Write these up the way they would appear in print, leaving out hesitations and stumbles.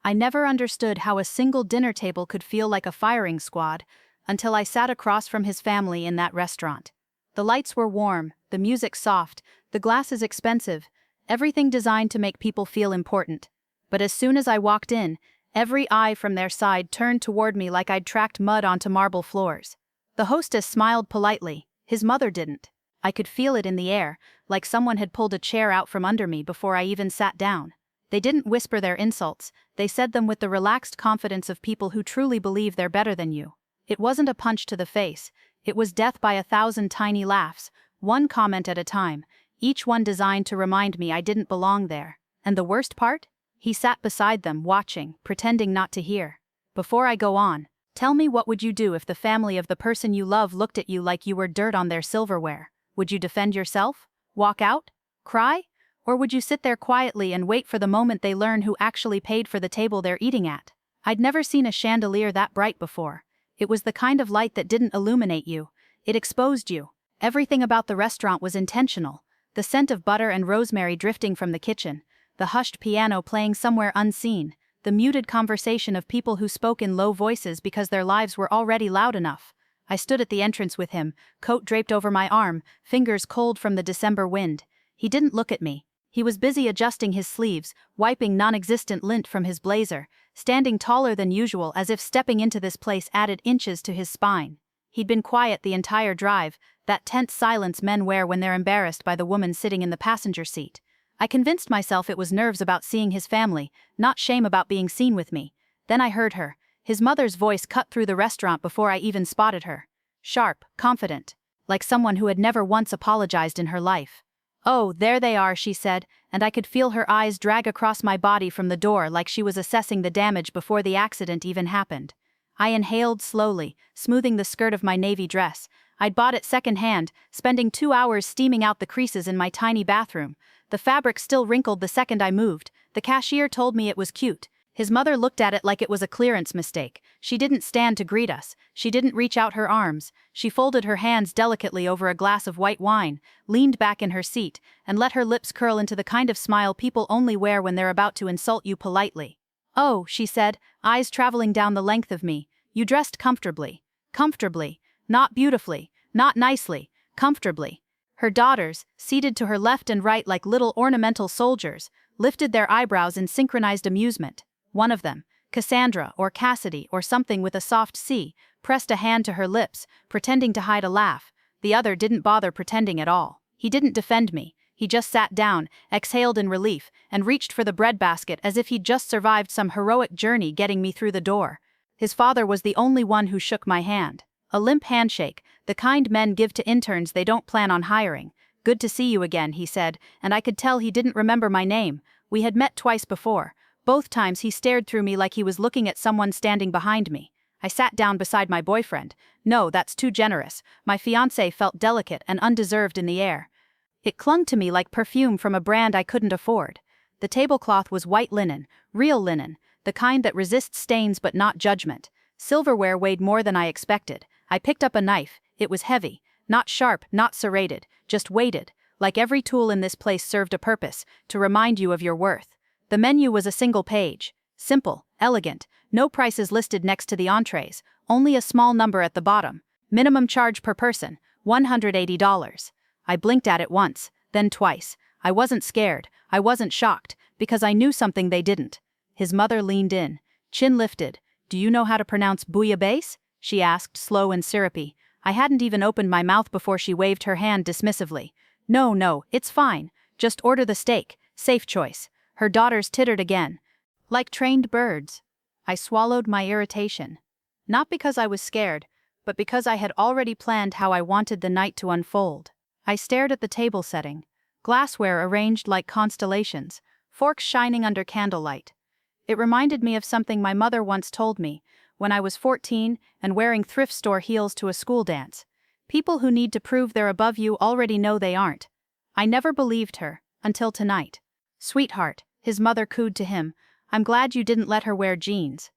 I never understood how a single dinner table could feel like a firing squad until I sat across from his family in that restaurant. The lights were warm, the music soft, the glasses expensive, everything designed to make people feel important. But as soon as I walked in, every eye from their side turned toward me like I'd tracked mud onto marble floors. The hostess smiled politely, his mother didn't. I could feel it in the air, like someone had pulled a chair out from under me before I even sat down. They didn't whisper their insults, they said them with the relaxed confidence of people who truly believe they're better than you. It wasn't a punch to the face, it was death by 1,000 tiny laughs, one comment at a time, each one designed to remind me I didn't belong there. And the worst part? He sat beside them, watching, pretending not to hear. Before I go on, tell me, what would you do if the family of the person you love looked at you like you were dirt on their silverware? Would you defend yourself? Walk out? Cry? Or would you sit there quietly and wait for the moment they learn who actually paid for the table they're eating at? I'd never seen a chandelier that bright before. It was the kind of light that didn't illuminate you, it exposed you. Everything about the restaurant was intentional. The scent of butter and rosemary drifting from the kitchen, the hushed piano playing somewhere unseen, the muted conversation of people who spoke in low voices because their lives were already loud enough. I stood at the entrance with him, coat draped over my arm, fingers cold from the December wind. He didn't look at me. He was busy adjusting his sleeves, wiping non-existent lint from his blazer, standing taller than usual as if stepping into this place added inches to his spine. He'd been quiet the entire drive, that tense silence men wear when they're embarrassed by the woman sitting in the passenger seat. I convinced myself it was nerves about seeing his family, not shame about being seen with me. Then I heard her. His mother's voice cut through the restaurant before I even spotted her. Sharp, confident, like someone who had never once apologized in her life. "Oh, there they are," she said, and I could feel her eyes drag across my body from the door like she was assessing the damage before the accident even happened. I inhaled slowly, smoothing the skirt of my navy dress. I'd bought it secondhand, spending 2 hours steaming out the creases in my tiny bathroom. The fabric still wrinkled the second I moved. The cashier told me it was cute. His mother looked at it like it was a clearance mistake. She didn't stand to greet us. She didn't reach out her arms. She folded her hands delicately over a glass of white wine, leaned back in her seat, and let her lips curl into the kind of smile people only wear when they're about to insult you politely. "Oh," she said, eyes traveling down the length of me, "you dressed comfortably." Comfortably. Not beautifully, not nicely, comfortably. Her daughters, seated to her left and right like little ornamental soldiers, lifted their eyebrows in synchronized amusement. One of them, Cassandra or Cassidy or something with a soft C, pressed a hand to her lips, pretending to hide a laugh. The other didn't bother pretending at all. He didn't defend me. He just sat down, exhaled in relief, and reached for the breadbasket as if he'd just survived some heroic journey getting me through the door. His father was the only one who shook my hand. A limp handshake, the kind men give to interns they don't plan on hiring. "Good to see you again," he said, and I could tell he didn't remember my name. We had met twice before. Both times he stared through me like he was looking at someone standing behind me. I sat down beside my boyfriend. No, that's too generous. My fiancé felt delicate and undeserved in the air. It clung to me like perfume from a brand I couldn't afford. The tablecloth was white linen, real linen, the kind that resists stains but not judgment. Silverware weighed more than I expected. I picked up a knife. It was heavy, not sharp, not serrated, just weighted. Like every tool in this place served a purpose, to remind you of your worth. The menu was a single page. Simple, elegant, no prices listed next to the entrees, only a small number at the bottom. Minimum charge per person, $180. I blinked at it once, then twice. I wasn't scared, I wasn't shocked, because I knew something they didn't. His mother leaned in, chin lifted. "Do you know how to pronounce bouillabaisse?" she asked, slow and syrupy. I hadn't even opened my mouth before she waved her hand dismissively. No, it's fine. Just order the steak. Safe choice." Her daughters tittered again. Like trained birds. I swallowed my irritation. Not because I was scared, but because I had already planned how I wanted the night to unfold. I stared at the table setting. Glassware arranged like constellations, forks shining under candlelight. It reminded me of something my mother once told me, when I was 14 and wearing thrift store heels to a school dance. People who need to prove they're above you already know they aren't. I never believed her, until tonight. "Sweetheart," his mother cooed to him, "I'm glad you didn't let her wear jeans."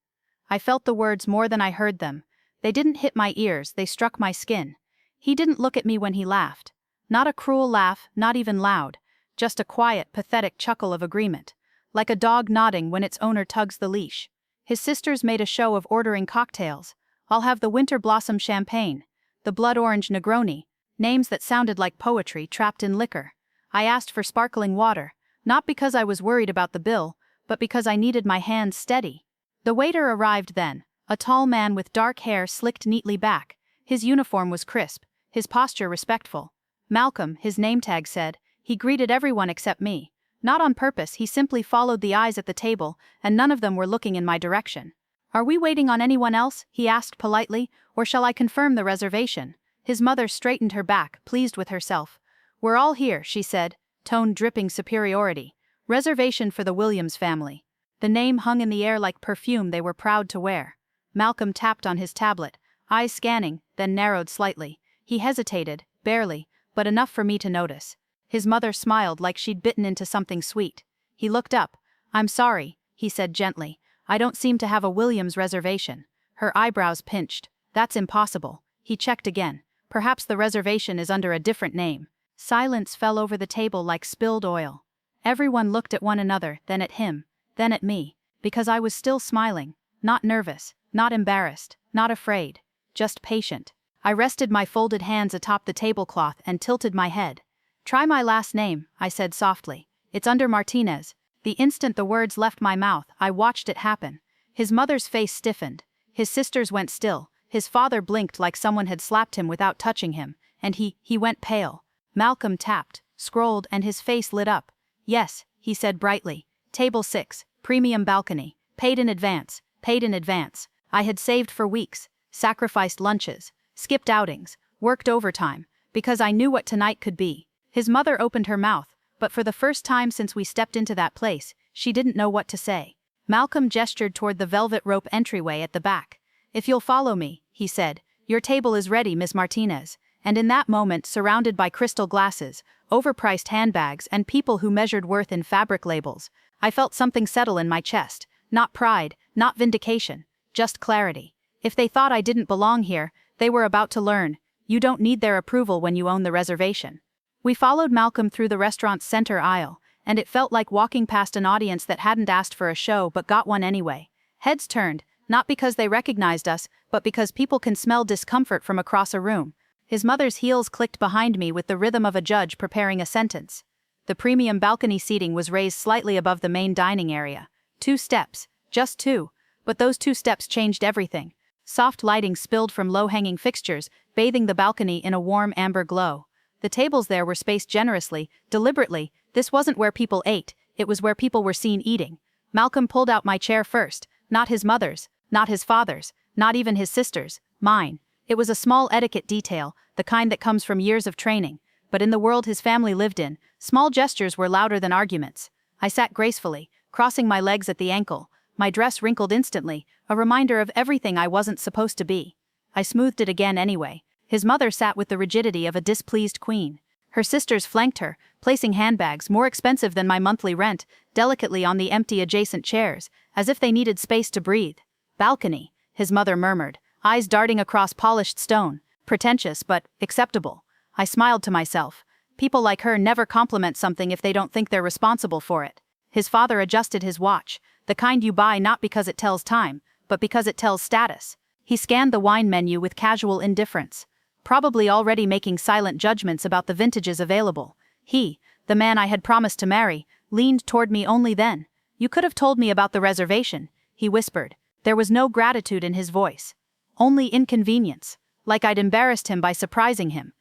I felt the words more than I heard them. They didn't hit my ears, they struck my skin. He didn't look at me when he laughed. Not a cruel laugh, not even loud. Just a quiet, pathetic chuckle of agreement. like a dog nodding when its owner tugs the leash. His sisters made a show of ordering cocktails. I'll have the winter blossom champagne, the blood orange Negroni, names that sounded like poetry trapped in liquor. I asked for sparkling water, not because I was worried about the bill, but because I needed my hands steady. The waiter arrived then, a tall man with dark hair slicked neatly back. His uniform was crisp, his posture respectful. Malcolm, his name tag said. He greeted everyone except me. Not on purpose, he simply followed the eyes at the table, and none of them were looking in my direction. "Are we waiting on anyone else?" he asked politely, "or shall I confirm the reservation?" His mother straightened her back, pleased with herself. "We're all here," she said, tone dripping superiority. "Reservation for the Williams family." The name hung in the air like perfume they were proud to wear. Malcolm tapped on his tablet, eyes scanning, then narrowed slightly. He hesitated, barely, but enough for me to notice. His mother smiled like she'd bitten into something sweet. He looked up. "I'm sorry," he said gently. "I don't seem to have a Williams reservation." Her eyebrows pinched. "That's impossible." He checked again. "Perhaps the reservation is under a different name." Silence fell over the table like spilled oil. Everyone looked at one another, then at him, then at me, because I was still smiling, not nervous, not embarrassed, not afraid, just patient. I rested my folded hands atop the tablecloth and tilted my head. "Try my last name," I said softly. "It's under Martinez." The instant the words left my mouth, I watched it happen. His mother's face stiffened. His sisters went still. His father blinked like someone had slapped him without touching him, and he went pale. Malcolm tapped, scrolled, and his face lit up. "Yes," he said brightly. "Table 6, premium balcony. Paid in advance, paid in advance." I had saved for weeks, sacrificed lunches, skipped outings, worked overtime, because I knew what tonight could be. His mother opened her mouth, but for the first time since we stepped into that place, she didn't know what to say. Malcolm gestured toward the velvet rope entryway at the back. "If you'll follow me," he said, "your table is ready, Miss Martinez." And in that moment, surrounded by crystal glasses, overpriced handbags, and people who measured worth in fabric labels, I felt something settle in my chest. Not pride, not vindication, just clarity. If they thought I didn't belong here, they were about to learn. You don't need their approval when you own the reservation. We followed Malcolm through the restaurant's center aisle, and it felt like walking past an audience that hadn't asked for a show but got one anyway. Heads turned, not because they recognized us, but because people can smell discomfort from across a room. His mother's heels clicked behind me with the rhythm of a judge preparing a sentence. The premium balcony seating was raised slightly above the main dining area. 2 steps, just 2, but those 2 steps changed everything. Soft lighting spilled from low-hanging fixtures, bathing the balcony in a warm amber glow. The tables there were spaced generously, deliberately. This wasn't where people ate, it was where people were seen eating. Malcolm pulled out my chair first, not his mother's, not his father's, not even his sister's, mine. It was a small etiquette detail, the kind that comes from years of training, but in the world his family lived in, small gestures were louder than arguments. I sat gracefully, crossing my legs at the ankle, my dress wrinkled instantly, a reminder of everything I wasn't supposed to be. I smoothed it again anyway. His mother sat with the rigidity of a displeased queen. Her sisters flanked her, placing handbags, more expensive than my monthly rent, delicately on the empty adjacent chairs, as if they needed space to breathe. "Balcony," his mother murmured, eyes darting across polished stone. Pretentious, but acceptable. I smiled to myself. People like her never compliment something if they don't think they're responsible for it. His father adjusted his watch, the kind you buy not because it tells time, but because it tells status. He scanned the wine menu with casual indifference, probably already making silent judgments about the vintages available. He, the man I had promised to marry, leaned toward me only then. "You could have told me about the reservation," he whispered. There was no gratitude in his voice. Only inconvenience, like I'd embarrassed him by surprising him.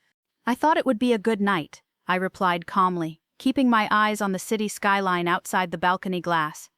"I thought it would be a good night," I replied calmly, keeping my eyes on the city skyline outside the balcony glass.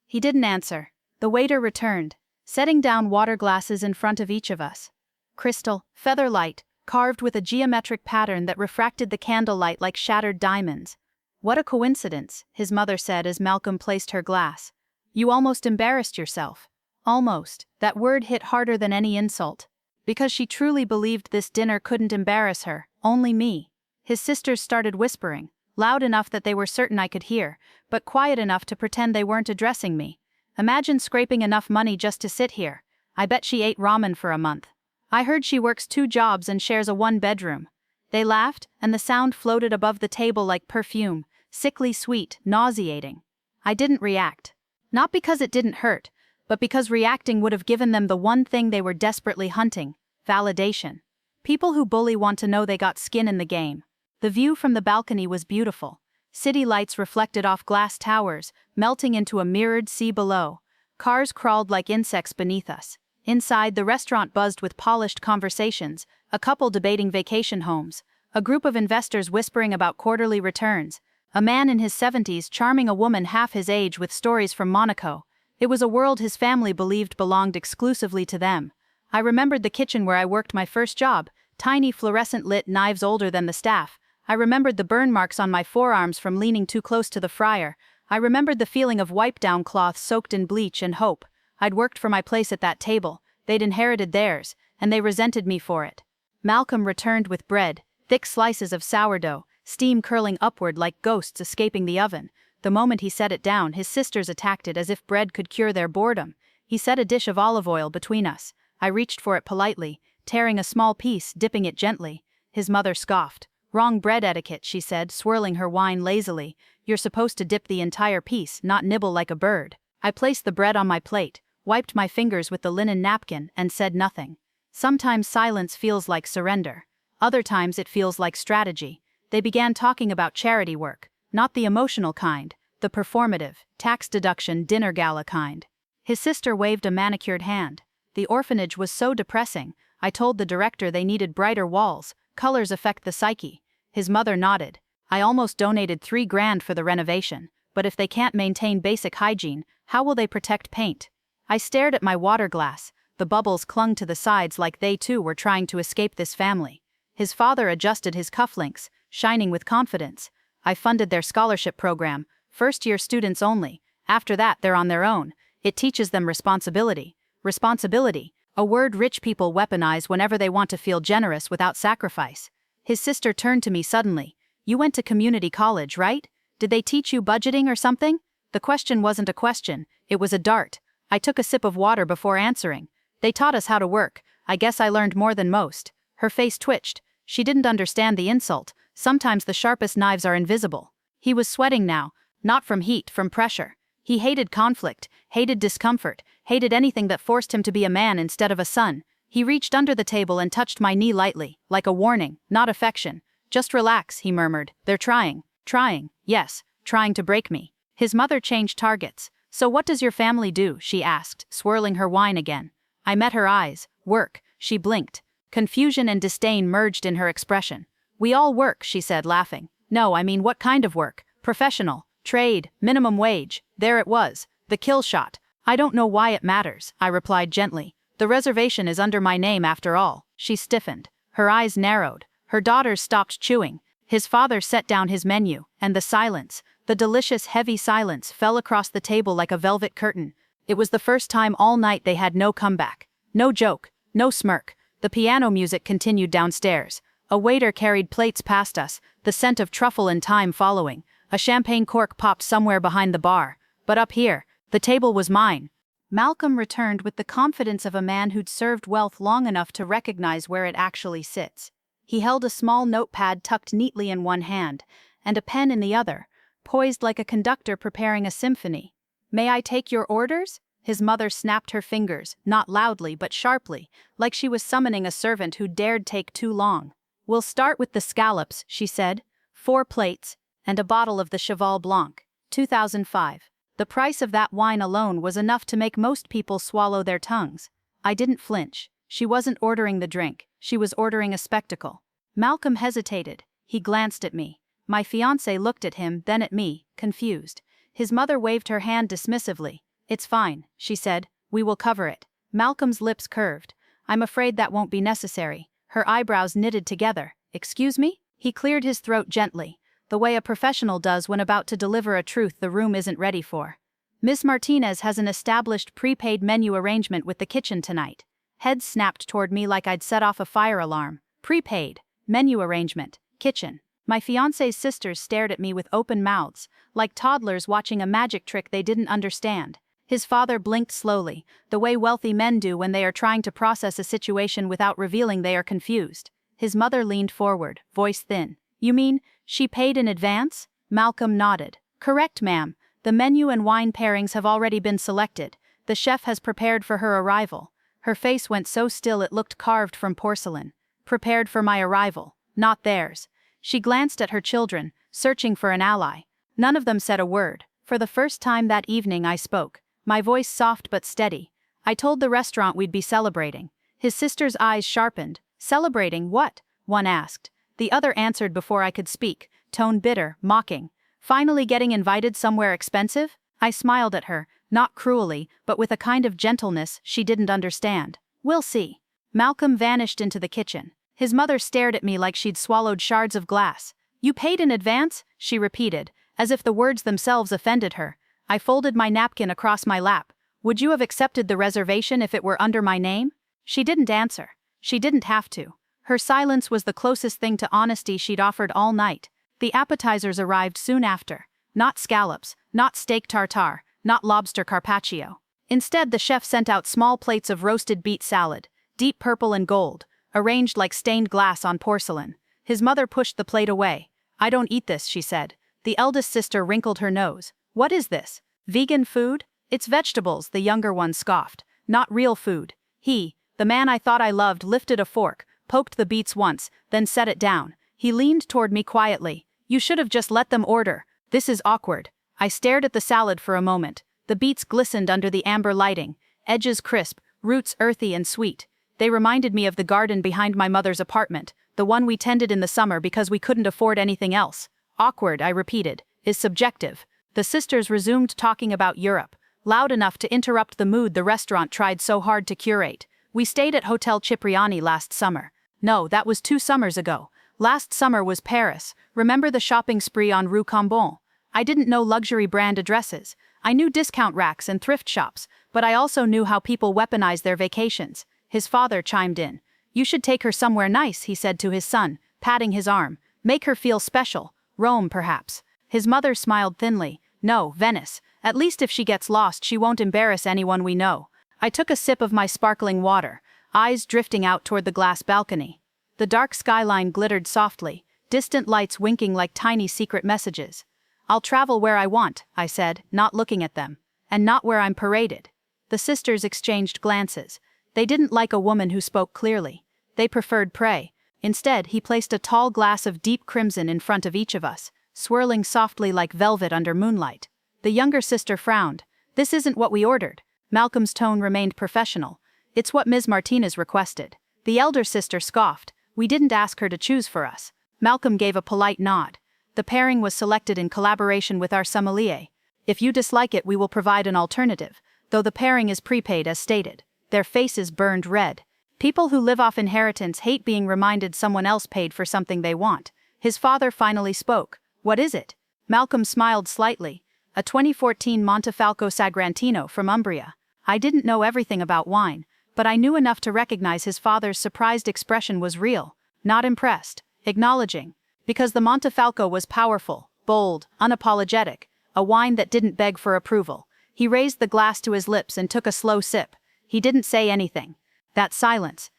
He didn't answer. The waiter returned, setting down water glasses in front of each of us. Crystal, feather light, carved with a geometric pattern that refracted the candlelight like shattered diamonds. "What a coincidence," his mother said as Malcolm placed her glass. "You almost embarrassed yourself." Almost. That word hit harder than any insult. Because she truly believed this dinner couldn't embarrass her, only me. His sisters started whispering, loud enough that they were certain I could hear, but quiet enough to pretend they weren't addressing me. Imagine scraping enough money just to sit here. I bet she ate ramen for a month. I heard she works 2 jobs and shares a 1-bedroom. They laughed, and the sound floated above the table like perfume, sickly sweet, nauseating. I didn't react. Not because it didn't hurt, but because reacting would have given them the one thing they were desperately hunting: validation. People who bully want to know they got skin in the game. The view from the balcony was beautiful. City lights reflected off glass towers, melting into a mirrored sea below. Cars crawled like insects beneath us. Inside, the restaurant buzzed with polished conversations, a couple debating vacation homes, a group of investors whispering about quarterly returns, a man in his 70s charming a woman half his age with stories from Monaco. It was a world his family believed belonged exclusively to them. I remembered the kitchen where I worked my first job, tiny fluorescent-lit knives older than the staff. I remembered the burn marks on my forearms from leaning too close to the fryer. I remembered the feeling of wipe-down cloth soaked in bleach and hope. I'd worked for my place at that table. They'd inherited theirs, and they resented me for it. Malcolm returned with bread, thick slices of sourdough, steam curling upward like ghosts escaping the oven. The moment he set it down, his sisters attacked it as if bread could cure their boredom. He set a dish of olive oil between us. I reached for it politely, tearing a small piece, dipping it gently. His mother scoffed. "Wrong bread etiquette," she said, swirling her wine lazily. "You're supposed to dip the entire piece, not nibble like a bird." I placed the bread on my plate, wiped my fingers with the linen napkin, and said nothing. Sometimes silence feels like surrender. Other times it feels like strategy. They began talking about charity work, not the emotional kind, the performative, tax deduction dinner gala kind. His sister waved a manicured hand. The orphanage was so depressing. I told the director they needed brighter walls. Colors affect the psyche. His mother nodded. I almost donated $3,000 for the renovation, but if they can't maintain basic hygiene, how will they protect paint? I stared at my water glass. The bubbles clung to the sides like they too were trying to escape this family. His father adjusted his cufflinks, shining with confidence. I funded their scholarship program, first-year students only. After that, they're on their own. It teaches them responsibility. Responsibility, a word rich people weaponize whenever they want to feel generous without sacrifice. His sister turned to me suddenly. "You went to community college, right? Did they teach you budgeting or something?" The question wasn't a question, it was a dart. I took a sip of water before answering. "They taught us how to work. I guess I learned more than most." Her face twitched. She didn't understand the insult. Sometimes the sharpest knives are invisible. He was sweating now, not from heat, from pressure. He hated conflict, hated discomfort, hated anything that forced him to be a man instead of a son. He reached under the table and touched my knee lightly, like a warning, not affection. "Just relax," he murmured. "They're trying. Trying, yes, trying to break me." His mother changed targets. "So what does your family do?" she asked, swirling her wine again. I met her eyes. "Work." She blinked. Confusion and disdain merged in her expression. "We all work," she said, laughing. "No, I mean what kind of work? Professional, trade, minimum wage." There it was, the kill shot. "I don't know why it matters," I replied gently. "The reservation is under my name after all." She stiffened. Her eyes narrowed. Her daughters stopped chewing. His father set down his menu, and the silence, the delicious heavy silence, fell across the table like a velvet curtain. It was the first time all night they had no comeback. No joke, no smirk. The piano music continued downstairs. A waiter carried plates past us, the scent of truffle and thyme following. A champagne cork popped somewhere behind the bar. But up here, the table was mine. Malcolm returned with the confidence of a man who'd served wealth long enough to recognize where it actually sits. He held a small notepad tucked neatly in one hand, and a pen in the other, poised like a conductor preparing a symphony. "May I take your orders?" His mother snapped her fingers, not loudly but sharply, like she was summoning a servant who dared take too long. "We'll start with the scallops," she said. 4 plates, and a bottle of the Cheval Blanc, 2005. The price of that wine alone was enough to make most people swallow their tongues. I didn't flinch. She wasn't ordering the drink, she was ordering a spectacle. Malcolm hesitated. He glanced at me. My fiancé looked at him, then at me, confused. His mother waved her hand dismissively. "It's fine," she said. "We will cover it." Malcolm's lips curved. "I'm afraid that won't be necessary." Her eyebrows knitted together. "Excuse me?" He cleared his throat gently, the way a professional does when about to deliver a truth the room isn't ready for. "Miss Martinez has an established prepaid menu arrangement with the kitchen tonight." Heads snapped toward me like I'd set off a fire alarm. Prepaid, menu arrangement, kitchen. My fiancé's sisters stared at me with open mouths, like toddlers watching a magic trick they didn't understand. His father blinked slowly, the way wealthy men do when they are trying to process a situation without revealing they are confused. His mother leaned forward, voice thin. "You mean, she paid in advance?" Malcolm nodded. "Correct, ma'am. The menu and wine pairings have already been selected. The chef has prepared for her arrival. Her face went so still it looked carved from porcelain. Prepared for my arrival, not theirs. She glanced at her children, searching for an ally. None of them said a word. For the first time that evening I spoke, my voice soft but steady. I told the restaurant we'd be celebrating. His sister's eyes sharpened. Celebrating what? One asked. The other answered before I could speak, tone bitter, mocking. Finally getting invited somewhere expensive? I smiled at her, not cruelly, but with a kind of gentleness she didn't understand. We'll see. Malcolm vanished into the kitchen. His mother stared at me like she'd swallowed shards of glass. You paid in advance? She repeated, as if the words themselves offended her. I folded my napkin across my lap. Would you have accepted the reservation if it were under my name? She didn't answer. She didn't have to. Her silence was the closest thing to honesty she'd offered all night. The appetizers arrived soon after. Not scallops, not steak tartare, not lobster carpaccio. Instead, the chef sent out small plates of roasted beet salad, deep purple and gold, arranged like stained glass on porcelain. His mother pushed the plate away. I don't eat this, she said. The eldest sister wrinkled her nose. What is this? Vegan food? It's vegetables, the younger one scoffed. Not real food. He, the man I thought I loved, lifted a fork, poked the beets once, then set it down. He leaned toward me quietly. You should have just let them order. This is awkward. I stared at the salad for a moment. The beets glistened under the amber lighting, edges crisp, roots earthy and sweet. They reminded me of the garden behind my mother's apartment, the one we tended in the summer because we couldn't afford anything else. Awkward, I repeated, is subjective. The sisters resumed talking about Europe, loud enough to interrupt the mood the restaurant tried so hard to curate. We stayed at Hotel Cipriani last summer. No, that was 2 summers ago. Last summer was Paris. Remember the shopping spree on Rue Cambon? I didn't know luxury brand addresses. I knew discount racks and thrift shops, but I also knew how people weaponize their vacations. His father chimed in. You should take her somewhere nice, he said to his son, patting his arm. Make her feel special. Rome, perhaps. His mother smiled thinly. No, Venice. At least if she gets lost, she won't embarrass anyone we know. I took a sip of my sparkling water, eyes drifting out toward the glass balcony. The dark skyline glittered softly, distant lights winking like tiny secret messages. I'll travel where I want, I said, not looking at them. And not where I'm paraded. The sisters exchanged glances. They didn't like a woman who spoke clearly. They preferred prey. Instead, he placed a tall glass of deep crimson in front of each of us, swirling softly like velvet under moonlight. The younger sister frowned. This isn't what we ordered. Malcolm's tone remained professional. It's what Ms. Martinez requested. The elder sister scoffed. We didn't ask her to choose for us. Malcolm gave a polite nod. The pairing was selected in collaboration with our sommelier. If you dislike it, we will provide an alternative, though the pairing is prepaid as stated. Their faces burned red. People who live off inheritance hate being reminded someone else paid for something they want. His father finally spoke. What is it? Malcolm smiled slightly. A 2014 Montefalco Sagrantino from Umbria. I didn't know everything about wine, but I knew enough to recognize his father's surprised expression was real, not impressed, acknowledging. Because the Montefalco was powerful, bold, unapologetic, a wine that didn't beg for approval. He raised the glass to his lips and took a slow sip. He didn't say anything. That silence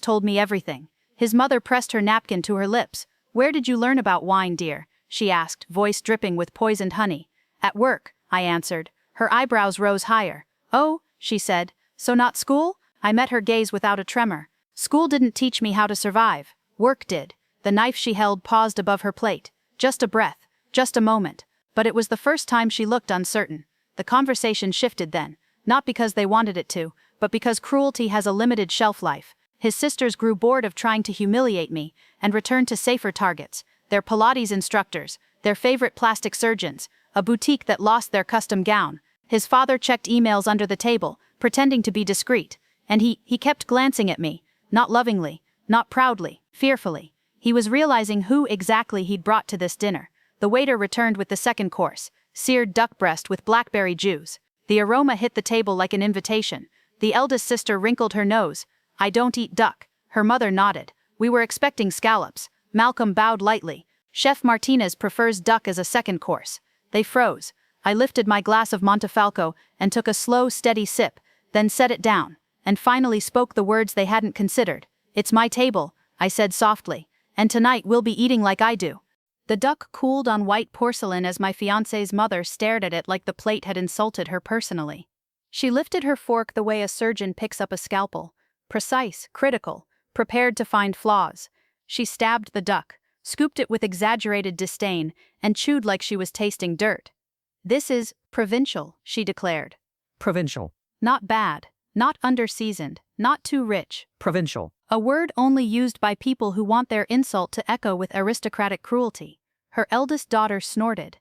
told me everything. His mother pressed her napkin to her lips. Where did you learn about wine, dear? She asked, voice dripping with poisoned honey. At work, I answered. Her eyebrows rose higher. Oh, she said. So not school? I met her gaze without a tremor. School didn't teach me how to survive. Work did. The knife she held paused above her plate. Just a breath. Just a moment. But it was the first time she looked uncertain. The conversation shifted then. Not because they wanted it to, but because cruelty has a limited shelf life. His sisters grew bored of trying to humiliate me, and returned to safer targets. Their Pilates instructors, their favorite plastic surgeons, a boutique that lost their custom gown. His father checked emails under the table, pretending to be discreet. And he kept glancing at me. Not lovingly, not proudly, fearfully. He was realizing who exactly he'd brought to this dinner. The waiter returned with the second course, seared duck breast with blackberry juice. The aroma hit the table like an invitation. The eldest sister wrinkled her nose. I don't eat duck. Her mother nodded. We were expecting scallops. Malcolm bowed lightly. Chef Martinez prefers duck as a second course. They froze. I lifted my glass of Montefalco and took a slow, steady sip, then set it down, and finally spoke the words they hadn't considered. It's my table, I said softly, and tonight we'll be eating like I do. The duck cooled on white porcelain as my fiancé's mother stared at it like the plate had insulted her personally. She lifted her fork the way a surgeon picks up a scalpel. Precise, critical, prepared to find flaws. She stabbed the duck, scooped it with exaggerated disdain, and chewed like she was tasting dirt. "This is provincial," she declared. Provincial. Not bad, not under-seasoned, not too rich. Provincial. A word only used by people who want their insult to echo with aristocratic cruelty. Her eldest daughter snorted.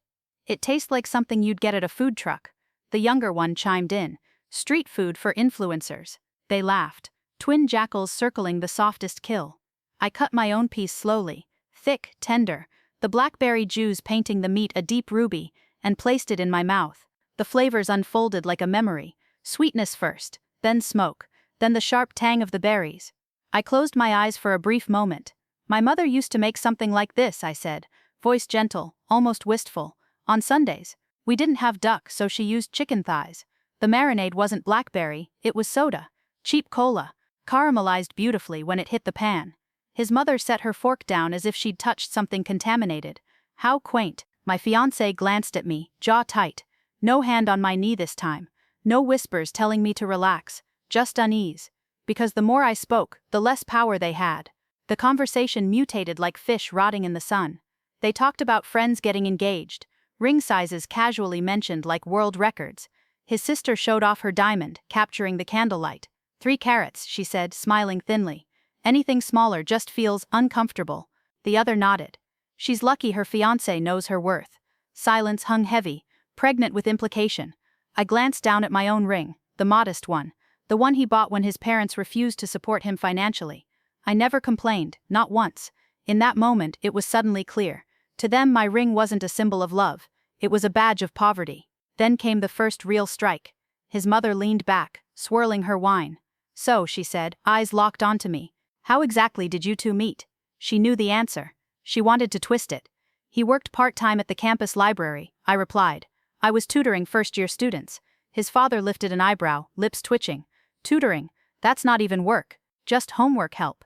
"It tastes like something you'd get at a food truck." The younger one chimed in. "Street food for influencers." They laughed, twin jackals circling the softest kill. I cut my own piece slowly, thick, tender, the blackberry juice painting the meat a deep ruby, and placed it in my mouth. The flavors unfolded like a memory. Sweetness first, then smoke, then the sharp tang of the berries. I closed my eyes for a brief moment. "My mother used to make something like this," I said, voice gentle, almost wistful. "On Sundays. We didn't have duck, so she used chicken thighs. The marinade wasn't blackberry, it was soda. Cheap cola, caramelized beautifully when it hit the pan." His mother set her fork down as if she'd touched something contaminated. How quaint. My fiancé glanced at me, jaw tight. No hand on my knee this time. No whispers telling me to relax, just unease. Because the more I spoke, the less power they had. The conversation mutated like fish rotting in the sun. They talked about friends getting engaged, ring sizes casually mentioned like world records. His sister showed off her diamond, capturing the candlelight. 3 carats, she said, smiling thinly. Anything smaller just feels uncomfortable. The other nodded. She's lucky her fiancé knows her worth. Silence hung heavy, pregnant with implication. I glanced down at my own ring, the modest one, the one he bought when his parents refused to support him financially. I never complained, not once. In that moment, it was suddenly clear. To them, my ring wasn't a symbol of love. It was a badge of poverty. Then came the first real strike. His mother leaned back, swirling her wine. "So," she said, eyes locked onto me. "How exactly did you two meet?" She knew the answer. She wanted to twist it. "He worked part-time at the campus library," I replied. "I was tutoring first-year students." His father lifted an eyebrow, lips twitching. "Tutoring? That's not even work. Just homework help."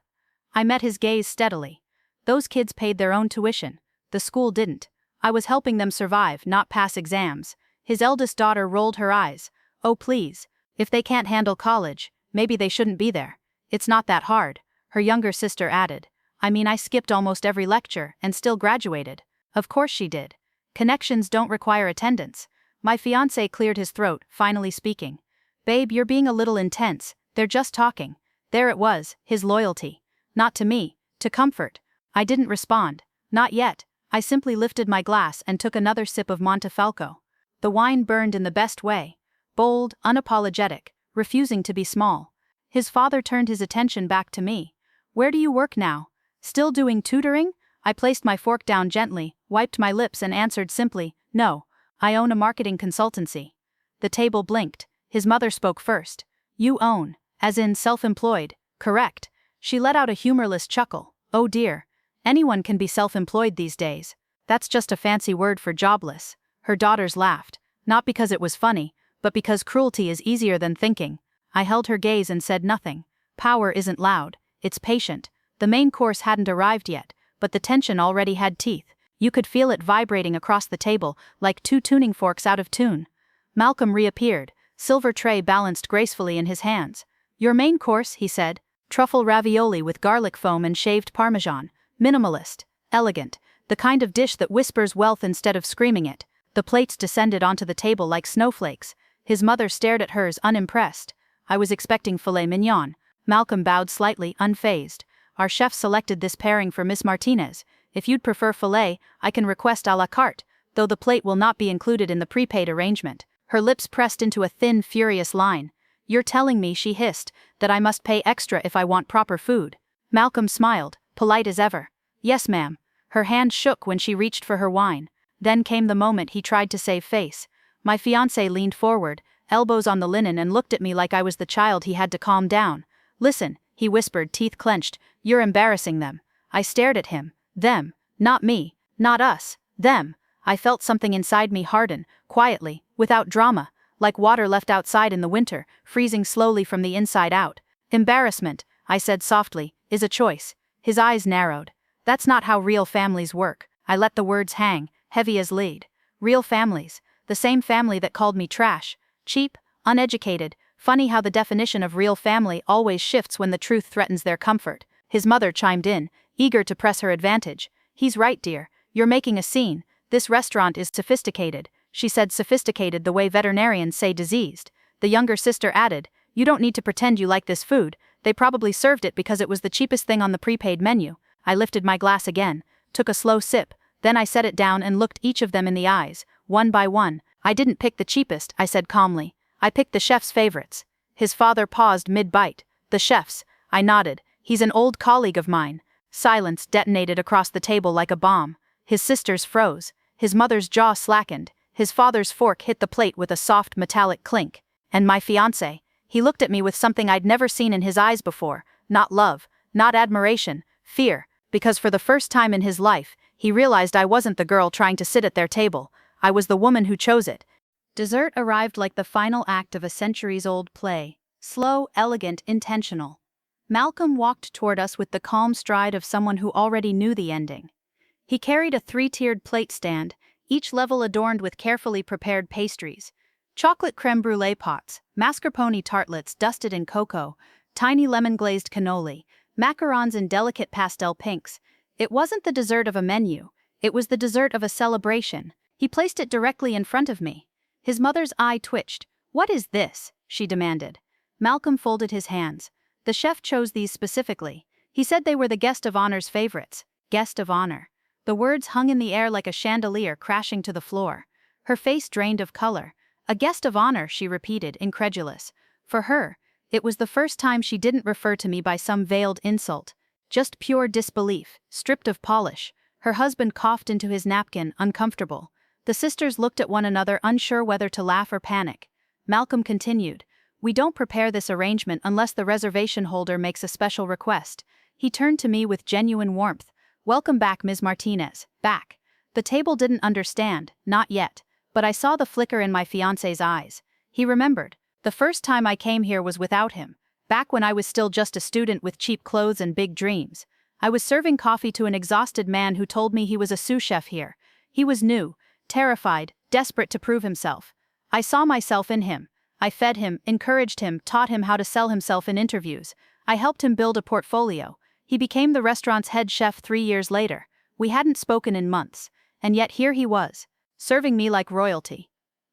I met his gaze steadily. Those kids paid their own tuition. The school didn't. I was helping them survive, not pass exams. His eldest daughter rolled her eyes. "Oh please. If they can't handle college, maybe they shouldn't be there. It's not that hard." Her younger sister added. "I mean, I skipped almost every lecture and still graduated." Of course she did. Connections don't require attendance. My fiancé cleared his throat, finally speaking. "Babe, you're being a little intense. They're just talking." There it was, his loyalty. Not to me, to comfort. I didn't respond. Not yet. I simply lifted my glass and took another sip of Montefalco. The wine burned in the best way. Bold, unapologetic, refusing to be small. His father turned his attention back to me. "Where do you work now?" "Still doing tutoring?" I placed my fork down gently, wiped my lips and answered simply, "No. I own a marketing consultancy." The table blinked. His mother spoke first. "You own, as in self-employed, correct?" She let out a humorless chuckle. "Oh dear. Anyone can be self-employed these days. That's just a fancy word for jobless." Her daughters laughed, not because it was funny, but because cruelty is easier than thinking. I held her gaze and said nothing. Power isn't loud, it's patient. The main course hadn't arrived yet, but the tension already had teeth. You could feel it vibrating across the table, like 2 tuning forks out of tune. Malcolm reappeared, silver tray balanced gracefully in his hands. "Your main course," he said. "Truffle ravioli with garlic foam and shaved parmesan. Minimalist, elegant, the kind of dish that whispers wealth instead of screaming it." The plates descended onto the table like snowflakes. His mother stared at hers, unimpressed. I was expecting filet mignon. Malcolm bowed slightly, unfazed. "Our chef selected this pairing for Miss Martinez. If you'd prefer filet, I can request à la carte, though the plate will not be included in the prepaid arrangement." Her lips pressed into a thin, furious line. "You're telling me," she hissed, "that I must pay extra if I want proper food?" Malcolm smiled, polite as ever. "Yes, ma'am." Her hand shook when she reached for her wine. Then came the moment he tried to save face. My fiancé leaned forward, elbows on the linen, and looked at me like I was the child he had to calm down. "Listen," he whispered, teeth clenched, "you're embarrassing them." I stared at him. Them. Not me. Not us. Them. I felt something inside me harden, quietly, without drama, like water left outside in the winter, freezing slowly from the inside out. "Embarrassment," I said softly, "is a choice." His eyes narrowed. "That's not how real families work." I let the words hang, heavy as lead. Real families. The same family that called me trash. Cheap, uneducated. Funny how the definition of real family always shifts when the truth threatens their comfort. His mother chimed in, eager to press her advantage. He's right, dear. You're making a scene. This restaurant is sophisticated. She said sophisticated the way veterinarians say diseased. The younger sister added, you don't need to pretend you like this food. They probably served it because it was the cheapest thing on the prepaid menu. I lifted my glass again, took a slow sip, then I set it down and looked each of them in the eyes, one by one. I didn't pick the cheapest, I said calmly. I picked the chef's favorites. His father paused mid-bite. The chef's. I nodded. He's an old colleague of mine. Silence detonated across the table like a bomb. His sisters froze. His mother's jaw slackened. His father's fork hit the plate with a soft metallic clink. And my fiancé. He looked at me with something I'd never seen in his eyes before. Not love, not admiration, fear. Because for the first time in his life, he realized I wasn't the girl trying to sit at their table. I was the woman who chose it. Dessert arrived like the final act of a centuries-old play. Slow, elegant, intentional. Malcolm walked toward us with the calm stride of someone who already knew the ending. He carried a three-tiered plate stand, each level adorned with carefully prepared pastries. Chocolate creme brulee pots, mascarpone tartlets dusted in cocoa, tiny lemon-glazed cannoli, macarons in delicate pastel pinks. It wasn't the dessert of a menu. It was the dessert of a celebration. He placed it directly in front of me. His mother's eye twitched. What is this? She demanded. Malcolm folded his hands. The chef chose these specifically. He said they were the guest of honor's favorites. Guest of honor. The words hung in the air like a chandelier crashing to the floor. Her face drained of color. A guest of honor, she repeated, incredulous. For her, it was the first time she didn't refer to me by some veiled insult. Just pure disbelief, stripped of polish. Her husband coughed into his napkin, uncomfortable. The sisters looked at one another, unsure whether to laugh or panic. Malcolm continued, we don't prepare this arrangement unless the reservation holder makes a special request. He turned to me with genuine warmth. Welcome back, Ms. Martinez. Back. The table didn't understand, not yet. But I saw the flicker in my fiancé's eyes. He remembered. The first time I came here was without him. Back when I was still just a student with cheap clothes and big dreams. I was serving coffee to an exhausted man who told me he was a sous chef here. He was new, terrified, desperate to prove himself. I saw myself in him. I fed him, encouraged him, taught him how to sell himself in interviews. I helped him build a portfolio. He became the restaurant's head chef 3 years later. We hadn't spoken in months. And yet here he was, serving me like royalty.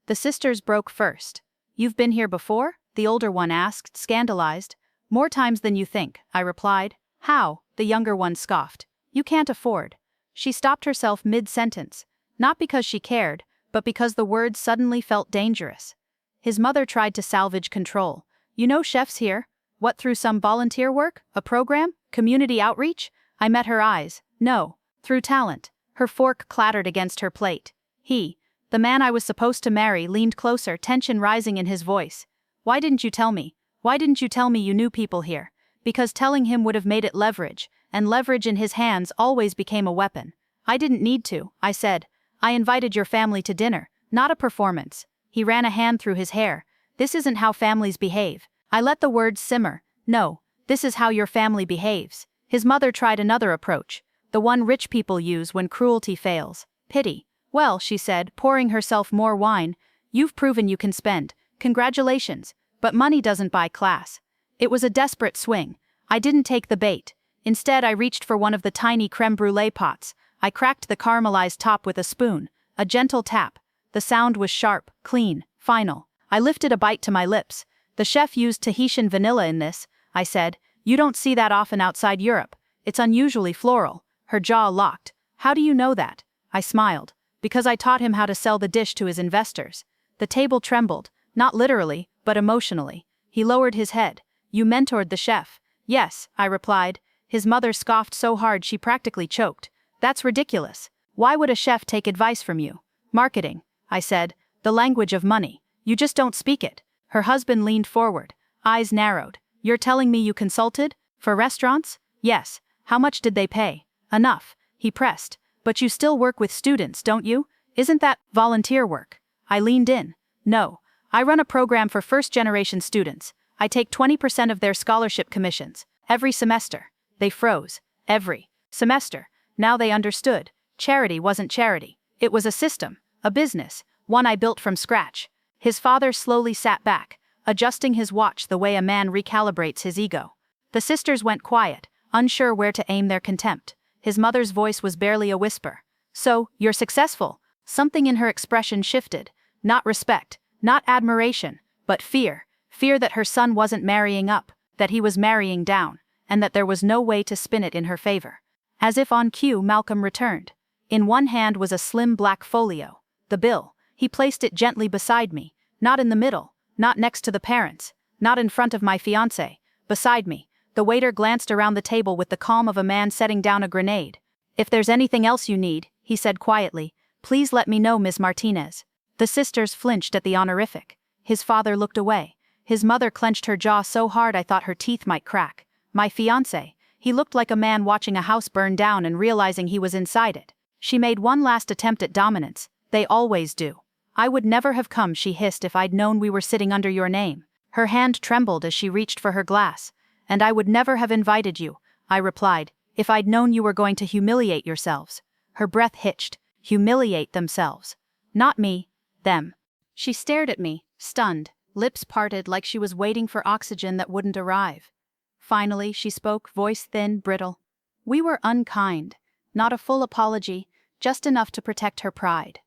The sisters broke first. You've been here before? The older one asked, scandalized. More times than you think, I replied. How? The younger one scoffed. You can't afford. She stopped herself mid-sentence. Not because she cared, but because the words suddenly felt dangerous. His mother tried to salvage control. You know chefs here? What, through some volunteer work? A program? Community outreach? I met her eyes. No. Through talent. Her fork clattered against her plate. He, the man I was supposed to marry, leaned closer, tension rising in his voice. Why didn't you tell me? Why didn't you tell me you knew people here? Because telling him would have made it leverage, and leverage in his hands always became a weapon. I didn't need to, I said. I invited your family to dinner, not a performance. He ran a hand through his hair. This isn't how families behave. I let the words simmer. No, this is how your family behaves. His mother tried another approach, the one rich people use when cruelty fails. Pity. Well, she said, pouring herself more wine, you've proven you can spend. Congratulations. But money doesn't buy class. It was a desperate swing. I didn't take the bait. Instead, I reached for one of the tiny creme brulee pots. I cracked the caramelized top with a spoon. A gentle tap. The sound was sharp, clean, final. I lifted a bite to my lips. The chef used Tahitian vanilla in this, I said. You don't see that often outside Europe. It's unusually floral. Her jaw locked. How do you know that? I smiled. Because I taught him how to sell the dish to his investors. The table trembled, not literally, but emotionally. He lowered his head. You mentored the chef. Yes, I replied. His mother scoffed so hard she practically choked. That's ridiculous. Why would a chef take advice from you? Marketing, I said. The language of money. You just don't speak it. Her husband leaned forward, eyes narrowed. You're telling me you consulted? For restaurants? Yes. How much did they pay? Enough. He pressed. But you still work with students, don't you? Isn't that volunteer work? I leaned in. No. I run a program for first-generation students. I take 20% of their scholarship commissions. Every semester. They froze. Every semester. Now they understood. Charity wasn't charity. It was a system, a business, one I built from scratch. His father slowly sat back, adjusting his watch the way a man recalibrates his ego. The sisters went quiet, unsure where to aim their contempt. His mother's voice was barely a whisper. "So, you're successful." Something in her expression shifted. Not respect, not admiration, but fear. Fear that her son wasn't marrying up, that he was marrying down, and that there was no way to spin it in her favor. As if on cue, Malcolm returned. In one hand was a slim black folio. The bill. He placed it gently beside me, not in the middle, not next to the parents, not in front of my fiancé, beside me. The waiter glanced around the table with the calm of a man setting down a grenade. "If there's anything else you need," he said quietly, "please let me know, Ms. Martinez." The sisters flinched at the honorific. His father looked away. His mother clenched her jaw so hard I thought her teeth might crack. My fiancé. He looked like a man watching a house burn down and realizing he was inside it. She made one last attempt at dominance. "They always do." "I would never have come," she hissed, "if I'd known we were sitting under your name." Her hand trembled as she reached for her glass. "And I would never have invited you," I replied, "if I'd known you were going to humiliate yourselves." Her breath hitched. Humiliate themselves. Not me, them. She stared at me, stunned, lips parted like she was waiting for oxygen that wouldn't arrive. Finally, she spoke, voice thin, brittle. "We were unkind. Not a full apology, just enough to protect her pride."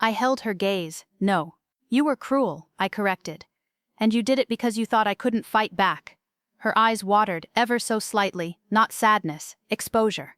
I held her gaze. "No. You were cruel," I corrected. "And you did it because you thought I couldn't fight back." Her eyes watered, ever so slightly, not sadness, exposure.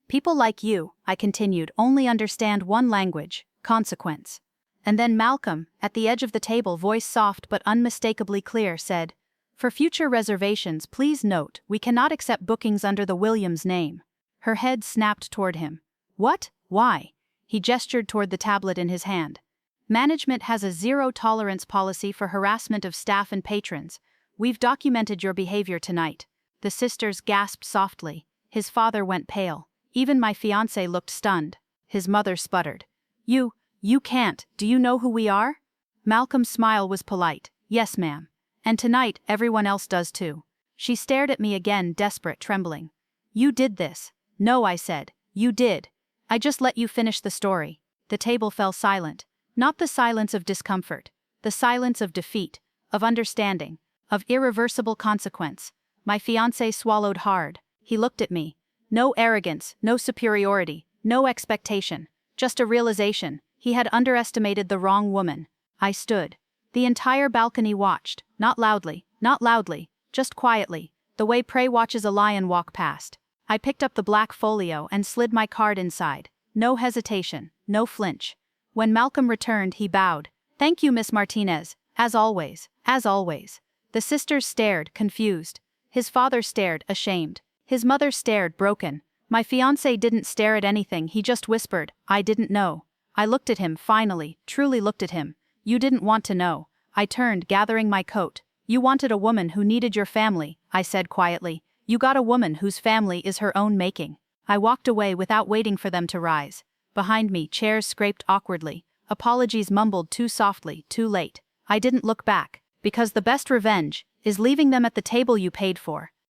"People like you," I continued, "only understand one language, consequence." And then Malcolm, at the edge of the table, voice soft but unmistakably clear, said, "For future reservations, please note, we cannot accept bookings under the Williams name." Her head snapped toward him. "What? Why?" He gestured toward the tablet in his hand. "Management has a zero-tolerance policy for harassment of staff and patrons. We've documented your behavior tonight." The sisters gasped softly. His father went pale. Even my fiancé looked stunned. His mother sputtered. You can't. Do you know who we are?" Malcolm's smile was polite. "Yes, ma'am. And tonight, everyone else does too." She stared at me again, desperate, trembling. "You did this." "No," I said. "You did. I just let you finish the story." The table fell silent. Not the silence of discomfort. The silence of defeat, of understanding, of irreversible consequence. My fiancé swallowed hard. He looked at me. No arrogance, no superiority, no expectation. Just a realization. He had underestimated the wrong woman. I stood. The entire balcony watched, not loudly, just quietly, the way prey watches a lion walk past. I picked up the black folio and slid my card inside. No hesitation, no flinch. When Malcolm returned, he bowed. "Thank you, Miss Martinez. As always, as always." The sisters stared, confused. His father stared, ashamed. His mother stared, broken. My fiancé didn't stare at anything, he just whispered, "I didn't know." I looked at him, finally, truly looked at him. "You didn't want to know." I turned, gathering my coat. "You wanted a woman who needed your family," I said quietly. "You got a woman whose family is her own making." I walked away without waiting for them to rise. Behind me, chairs scraped awkwardly. Apologies mumbled too softly, too late. I didn't look back, because the best revenge is leaving them at the table you paid for.